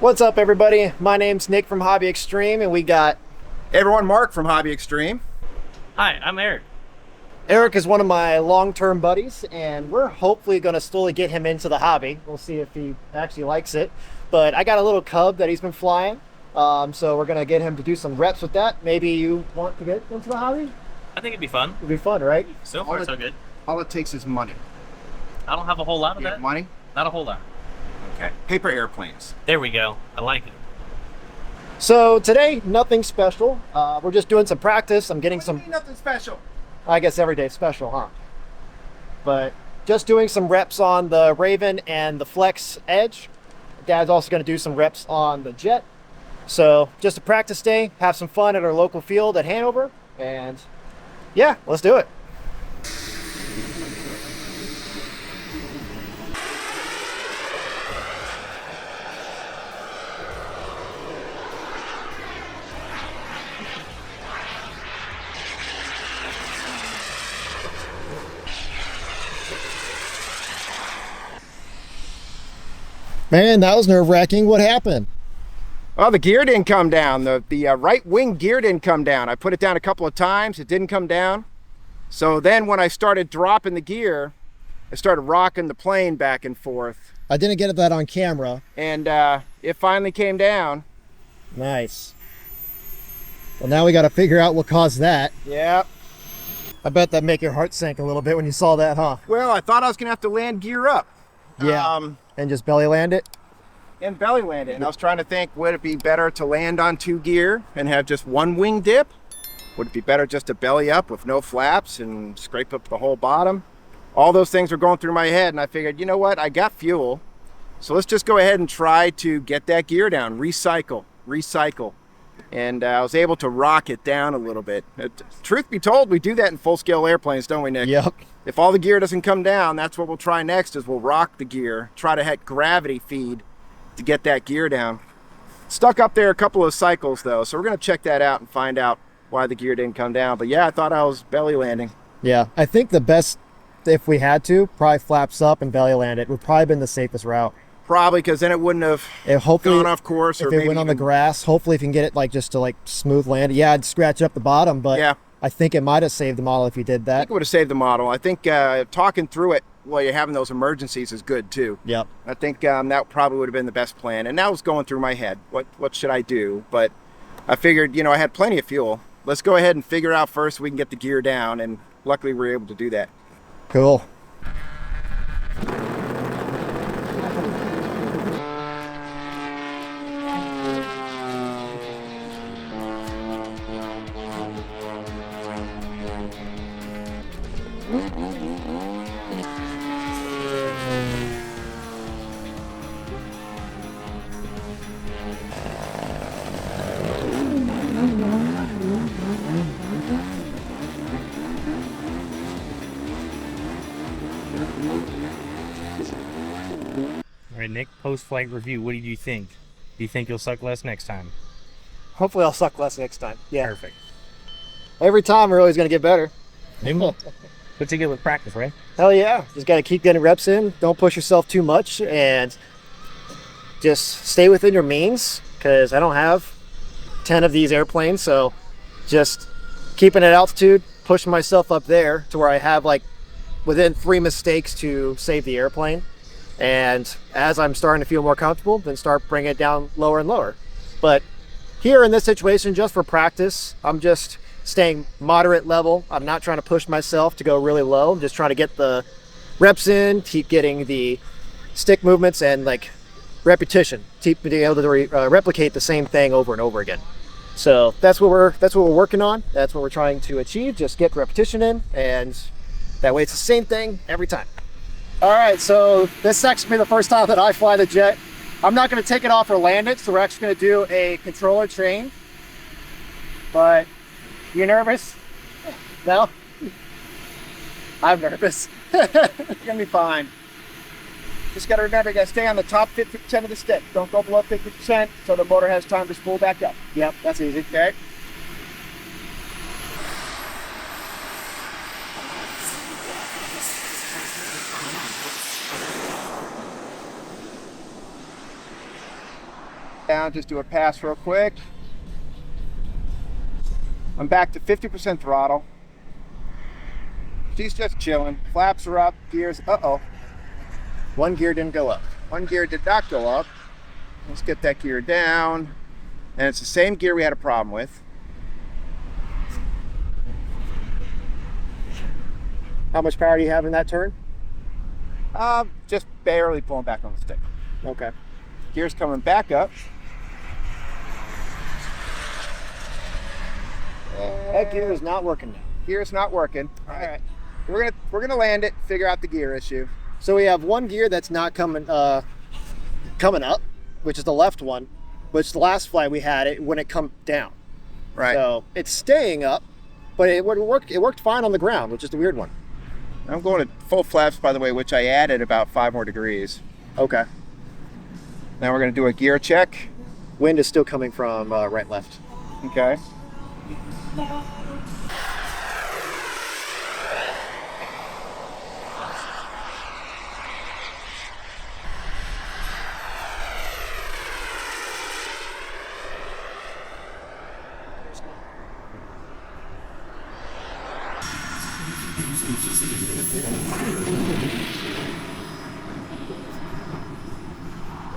What's up, everybody? My name's Nick from Hobby Extreme, and we got Hey everyone, Mark from Hobby Extreme. Hi, I'm Eric. Eric is one of my long-term buddies, and we're hopefully going to slowly get him into the hobby. We'll see if he actually likes it. But I got a little cub that he's been flying, so we're going to get him to do some reps with that. Maybe you want to get into the hobby? I think it'd be fun. It'd be fun, right? So far, so good. All it takes is money. I don't have a whole lot of You have that. money? Not a whole lot. Okay. Paper airplanes. There we go. I like it. So today, nothing special. We're just doing some practice. I'm getting some, Nothing special. I guess every day's special, huh? But just doing some reps on the Raven and the Flex Edge. Dad's also going to do some reps on the Jet. So just a practice day, have some fun at our local field at Hanover, and yeah, let's do it. Man, that was nerve-wracking. What happened? Oh, the gear didn't come down. The right wing gear didn't come down. I put it down a couple of times. It didn't come down. So then when I started dropping the gear, I started rocking the plane back and forth. I didn't get that on camera. And it finally came down. Nice. Well, now we got to figure out what caused that. Yeah. I bet that make your heart sink a little bit when you saw that, huh? Well, I thought I was going to have to land gear up. Yeah. And just belly land it? And belly land it. And I was trying to think, would it be better to land on 2 gear and have just 1 wing dip? Would it be better just to belly up with no flaps and scrape up the whole bottom? All those things were going through my head, and I figured, you know what, I got fuel, so let's just go ahead and try to get that gear down, recycle. And I was able to rock it down a little bit. Truth be told, we do that in full-scale airplanes, don't we, Nick? Yep. If all the gear doesn't come down, that's what we'll try next, is we'll rock the gear, try to hit gravity feed to get that gear down. Stuck up there a couple of cycles, though, so we're going to check that out and find out why the gear didn't come down. But yeah, I thought I was belly landing. Yeah. I think the best, if we had to, probably flaps up and belly land it would probably been the safest route. Probably, because then it wouldn't have hopefully, gone off course. If or it maybe went on the even- grass, hopefully if you can get it like just to like smooth land it. Yeah, I'd scratch up the bottom, but Yeah. I think it might have saved the model if you did I that. think it would have saved the model. I think talking through it while you're having those emergencies is good too. Yep. I think that probably would have been the best plan. And that was going through my head. What should I do? But I figured, I had plenty of fuel. Let's go ahead and figure out first so we can get the gear down. And luckily we were able to do that. Cool. All right, Nick, post-flight review. What did you think? Do you think you'll suck less next time? Hopefully I'll suck less next time. Yeah. Perfect. Every time we're always going to get better. What's it good with practice, right? Hell yeah. Just got to keep getting reps in. Don't push yourself too much and just stay within your means, because I don't have 10 of these airplanes. So just keeping at altitude, pushing myself up there to where I have like within 3 mistakes to save the airplane. And as I'm starting to feel more comfortable, then start bringing it down lower and lower. But here in this situation, just for practice, I'm just staying moderate level. I'm not trying to push myself to go really low. I'm just trying to get the reps in, keep getting the stick movements and like repetition, keep being able to replicate the same thing over and over again. So that's what we're working on. That's what we're trying to achieve. Just get repetition in, and that way it's the same thing every time. All right, so this actually be the first time that I fly the Jet. I'm not going to take it off or land it, so we're actually going to do a controller train. But you nervous? No? I'm nervous. You're going to be fine. Just got to remember, you got to stay on the top 50% of the stick. Don't go below 50% so the motor has time to spool back up. Yep, that's easy. Okay. Down, just do a pass real quick. I'm back to 50% throttle. She's just chilling. Flaps are up, gears, One gear didn't go up. one gear did not go up. Let's get that gear down. And it's the same gear we had a problem with. How much power do you have in that turn? Just barely pulling back on the stick. Okay. Gear's coming back up. That gear is not working now. Gear's not working. All right. We're gonna land it, figure out the gear issue. So we have one gear that's not coming up, which is the left one, which the last flight we had it when it come down. Right. So it's staying up, but it worked fine on the ground, which is the weird one. I'm going to full flaps, by the way, which I added about 5 more degrees. Okay. Now we're gonna do a gear check. Wind is still coming from right left. Okay.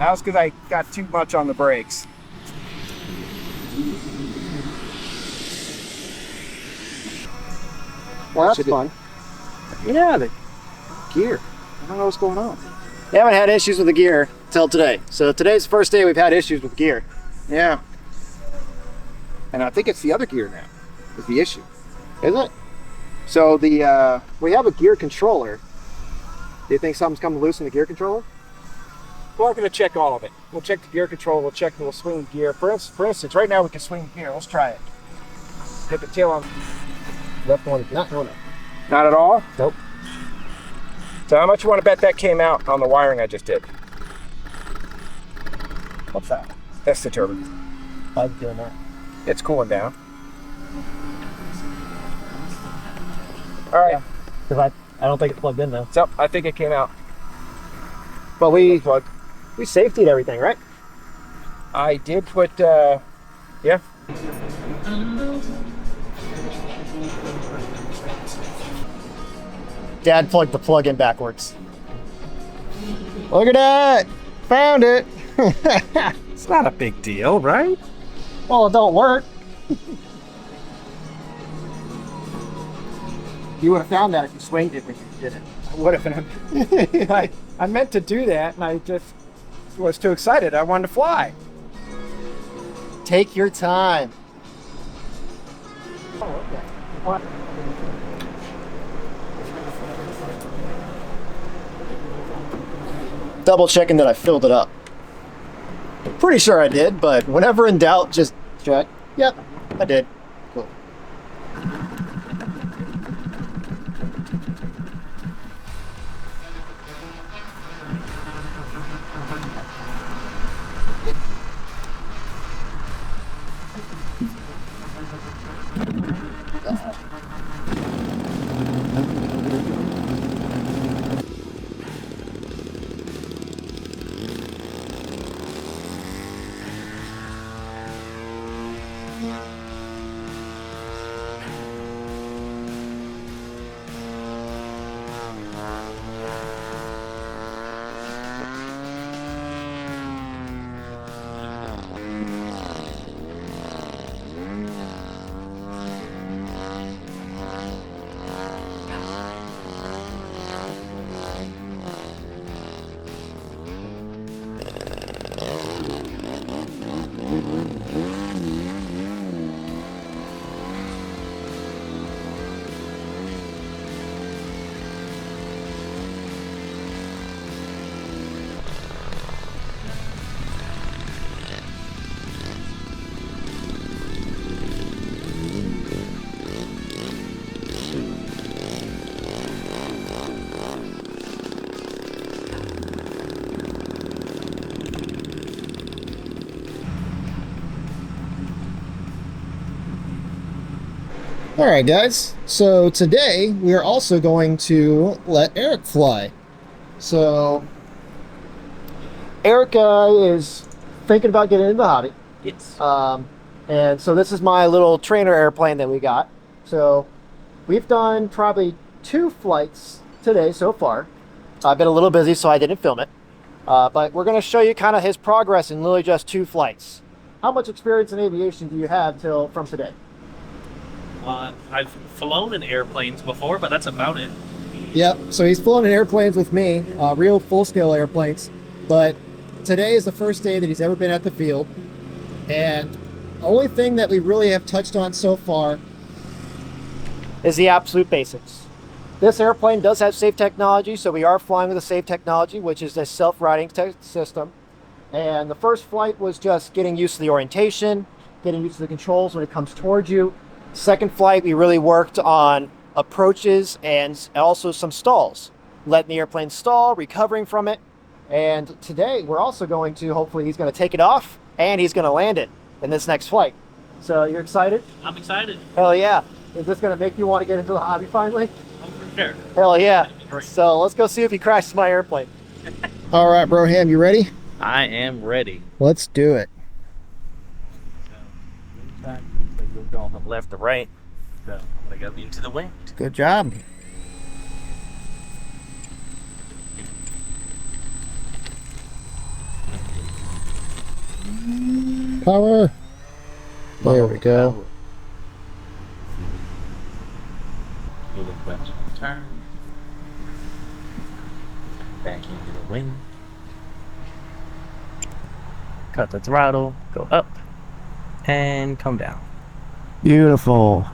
That was because I got too much on the brakes. Well, that's fun. Yeah, the gear. I don't know what's going on. We haven't had issues with the gear till today. So today's the first day we've had issues with gear. Yeah. And I think it's the other gear now is the issue. Is it? So the We have a gear controller. Do you think something's coming loose in the gear controller? we're going to check all of it. We'll check the gear control. We'll check the swing gear. For instance, right now we can swing gear. Let's try it. Get the tail on. Left one, no. Not at all? Nope. So how much you want to bet that came out on the wiring I just did? What's that? That's the turbine. I'm doing that. It's cooling down. All right. Because I don't think it's plugged in though. So I think it came out. But we Plug. safetied everything, right? I did put, yeah. Dad plugged the plug in backwards. Look at that. Found it. It's not a big deal, right? Well, it don't work. You would have found that if you swinged it when you did it. I would have. I meant to do that, and I just was too excited. I wanted to fly. Take your time. Double checking that I filled it up. Pretty sure I did, but whenever in doubt, just check. Yep, I did. Cool. All right, guys. So today we are also going to let Eric fly. So Eric is thinking about getting into the hobby. Yes. And so this is my little trainer airplane that we got. So we've done probably 2 flights today so far. I've been a little busy, so I didn't film it. But we're going to show you kind of his progress in literally just 2 flights. How much experience in aviation do you have from today? I've flown in airplanes before, but that's about it. Yep, so he's flown in airplanes with me, real full-scale airplanes. But today is the first day that he's ever been at the field. And the only thing that we really have touched on so far is the absolute basics. This airplane does have safe technology, so we are flying with a safe technology, which is a self-riding system. And the first flight was just getting used to the orientation, getting used to the controls when it comes towards you. Second flight, we really worked on approaches and also some stalls, letting the airplane stall, recovering from it. And today we're also going to, hopefully he's going to take it off and he's going to land it in this next flight. So you're excited? I'm excited. Hell yeah. Is this going to make you want to get into the hobby finally? Oh, for sure. Hell yeah. Great. So let's go see if he crashes my airplane. All right, Broham, you ready? I am ready. Let's do it. We're going from left to right. So I got into the wind. Good job. Power. There we go. Turn. Back into the wind. Cut the throttle. Go up. And come down. Beautiful.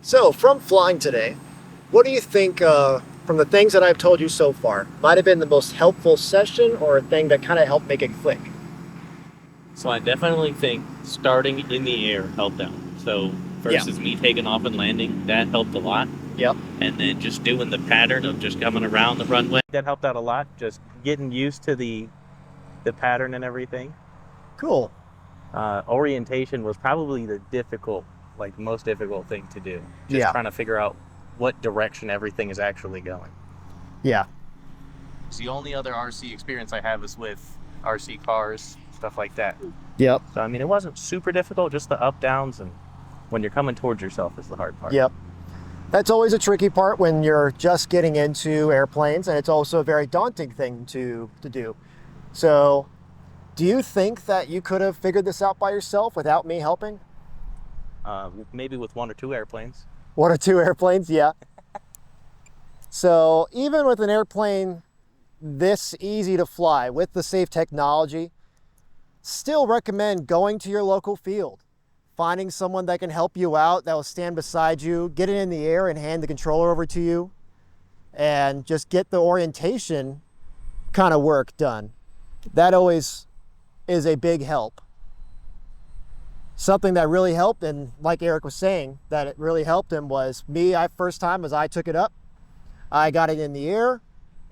So, from flying today, what do you think, from the things that I've told you so far, might have been the most helpful session or a thing that kind of helped make it click? So I definitely think starting in the air helped out. So versus me taking off and landing, that helped a lot. Yep. And then just doing the pattern of just coming around the runway, that helped out a lot. Just getting used to the pattern and everything. Cool. Orientation was probably the most difficult thing to do. Just trying to figure out what direction everything is actually going. Yeah. It's the only other RC experience I have is with RC cars, stuff like that. Yep. So, I mean, it wasn't super difficult, just the up, downs, and when you're coming towards yourself is the hard part. Yep. That's always a tricky part when you're just getting into airplanes, and it's also a very daunting thing to do. So, do you think that you could have figured this out by yourself without me helping? Maybe with 1 or 2 airplanes. 1 or 2 airplanes, yeah. So even with an airplane this easy to fly with the safe technology, still recommend going to your local field, finding someone that can help you out, that will stand beside you, get it in the air and hand the controller over to you, and just get the orientation kind of work done. That always is a big help. Something that really helped, and like Eric was saying, that it really helped him was first time as I took it up, I got it in the air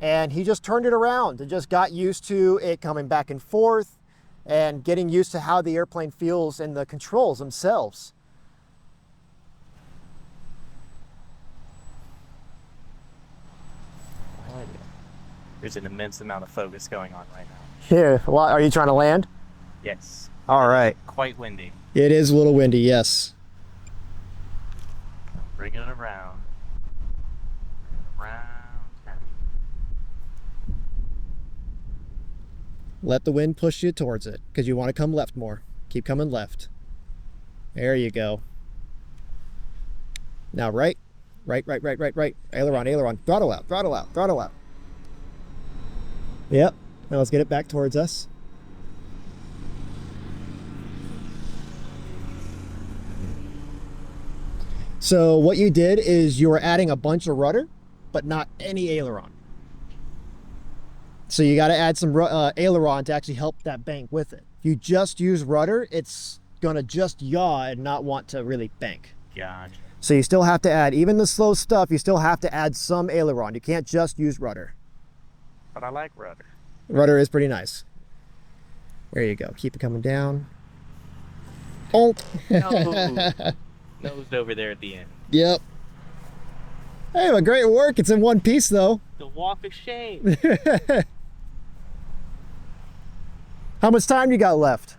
and he just turned it around and just got used to it coming back and forth and getting used to how the airplane feels and the controls themselves. There's an immense amount of focus going on right now. Here, well, are you trying to land? Yes. All right. Quite windy. It is a little windy, yes. Bring it around. Around. Let the wind push you towards it because you want to come left more. Keep coming left. There you go. Now right. Right. Aileron. Throttle out. Yep. Now let's get it back towards us. So what you did is you were adding a bunch of rudder, but not any aileron. So you got to add some aileron to actually help that bank with it. If you just use rudder, it's going to just yaw and not want to really bank. Gotcha. So you still have to add, even the slow stuff, you still have to add some aileron. You can't just use rudder. But I like rudder. Rudder is pretty nice. There you go. Keep it coming down. Oh. No. Nosed over there at the end. Yep. Hey, but great work. It's in one piece, though. The walk of shame. How much time you got left?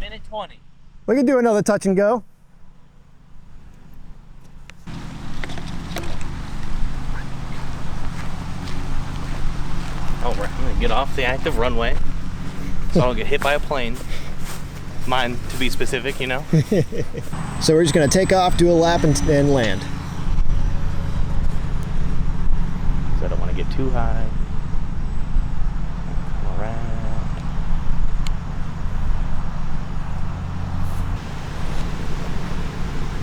1:20. We can do another touch and go. Oh, we're gonna get off the active runway so I don't get hit by a plane. Mine, to be specific, you know. So we're just gonna take off, do a lap, and land. So I don't want to get too high. Come around.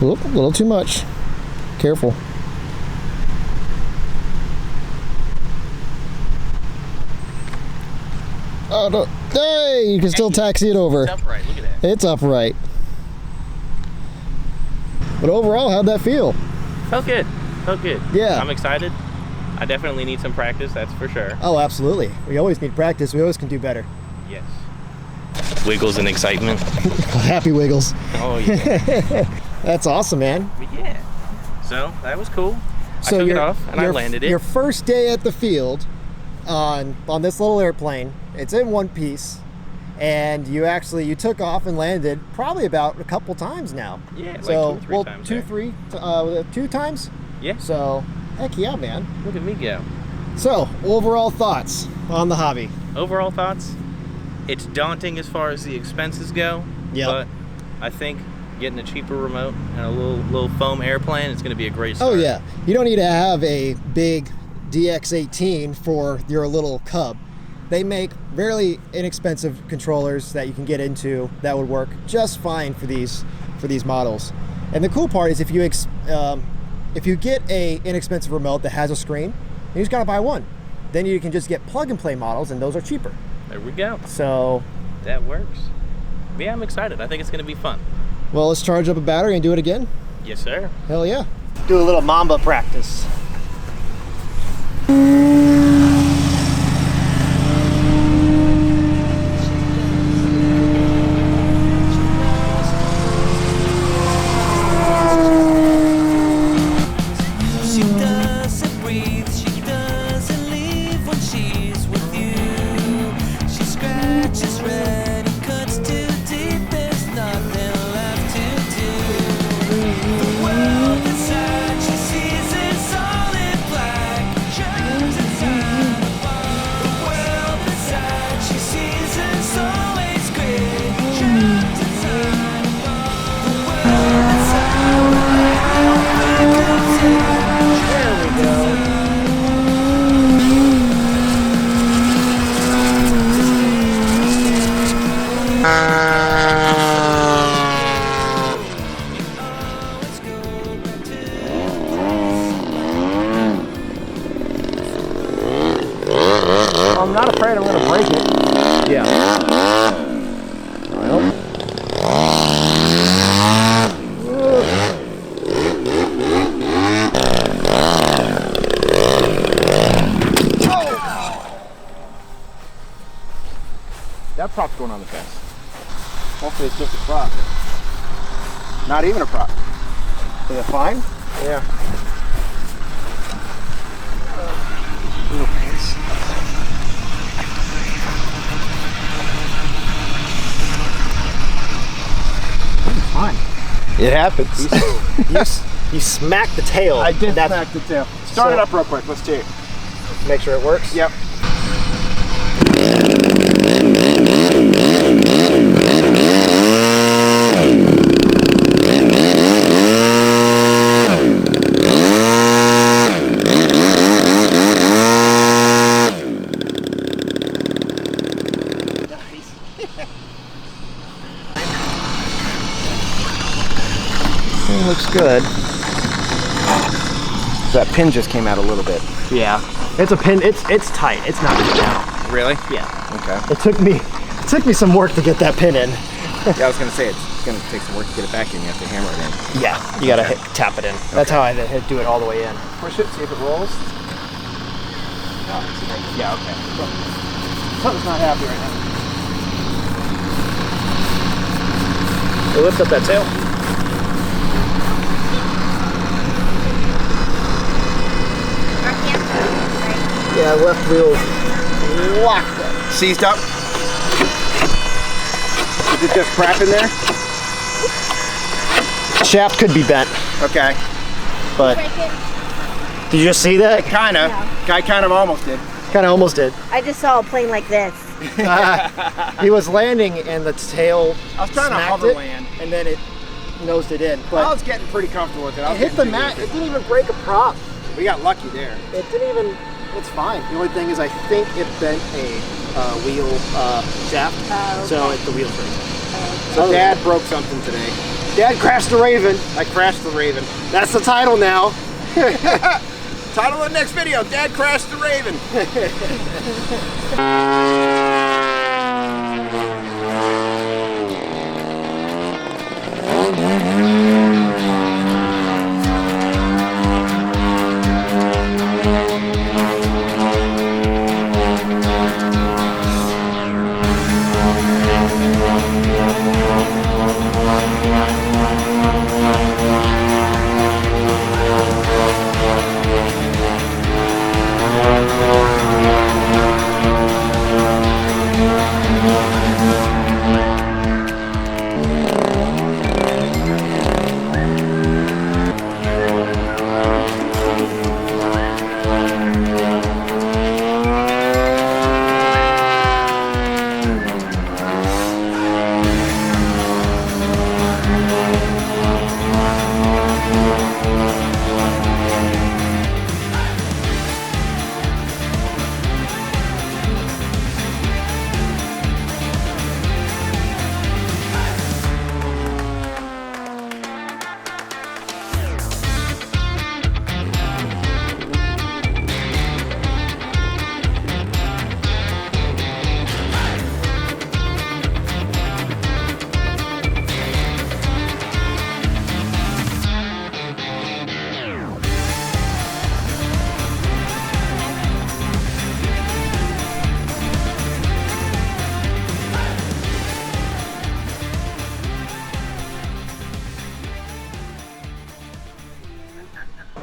Oop, a little too much. Careful. Oh no! Hey, you can still taxi it over. It's upright. Look at that. It's upright. But overall, how'd that feel? Felt good. Felt good. Yeah. I'm excited. I definitely need some practice, that's for sure. Oh, absolutely. We always need practice. We always can do better. Yes. Wiggles and excitement. Happy wiggles. Oh, yeah. That's awesome, man. But yeah. So, that was cool. So I took it off and I landed it. Your first day at the field on this little airplane, it's in one piece, and you took off and landed probably about a couple times now. Yeah, so, like 2 or 3 times. Two times? Yeah. So, heck yeah, man. Look at me go. So, overall thoughts on the hobby? Overall thoughts? It's daunting as far as the expenses go. Yep. But I think getting a cheaper remote and a little foam airplane, it's going to be a great start. Oh yeah, you don't need to have a big DX18 for your little Cub. They make very inexpensive controllers that you can get into that would work just fine for these models. And the cool part is if you get a inexpensive remote that has a screen, you just gotta buy one. Then you can just get plug and play models, and those are cheaper. There we go. So that works. Yeah, I'm excited. I think it's going to be fun. Well, let's charge up a battery and do it again. Yes, sir. Hell yeah. Do a little Mamba practice. I'm not afraid I'm going to break it. Yeah. Well. That prop's going on the fence. Hopefully it's just a prop. Not even a prop. Is it fine? Yeah. Little pants. Fine. It happens. You smacked the tail. I did smack the tail. Start it up real quick. Let's see. Make sure it works. Yep. Looks good. That pin just came out a little bit. Yeah, it's a pin. It's tight. It's not coming out. Really? Yeah. Okay. It took me some work to get that pin in. Yeah, I was gonna say it's gonna take some work to get it back in. You have to hammer it in. Yeah, you gotta tap it in. That's how I do it all the way in. Push it, see if it rolls. Yeah. Okay. Something's not happy right now. Lift up that tail. Yeah, left wheel locked up. Seized up. Is it just crap in there? Shaft could be bent, Okay. but did you just see that? Kind of. No. I kind of almost did. Kind of almost did. I just saw a plane like this. He was landing and the tail I was trying to smacked hover it, land. and then it nosed it in. I But was getting pretty comfortable with it. I it was hit the getting mat. pretty It didn't even break a prop. good. We got lucky there. It didn't even. It's fine. The only thing is, I think it bent a wheel shaft, Oh, so okay. the wheel breaks. So Dad broke something today. Dad crashed the Raven. I crashed the Raven. That's the title now. Title of the next video, Dad crashed the Raven.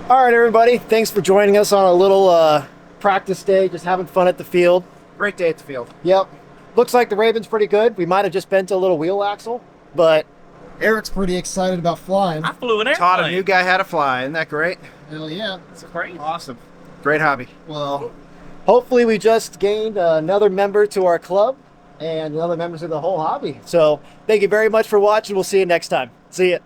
All right, everybody. Thanks for joining us on a little practice day, just having fun at the field. Great day at the field. Yep. Looks like the Raven's pretty good. We might have just bent a little wheel axle, but Eric's pretty excited about flying. I flew an airplane. Taught a new guy how to fly. Isn't that great? Hell yeah. It's great. Awesome. Great hobby. Well, hopefully we just gained another member to our club and another member to the whole hobby. So thank you very much for watching. We'll see you next time. See ya.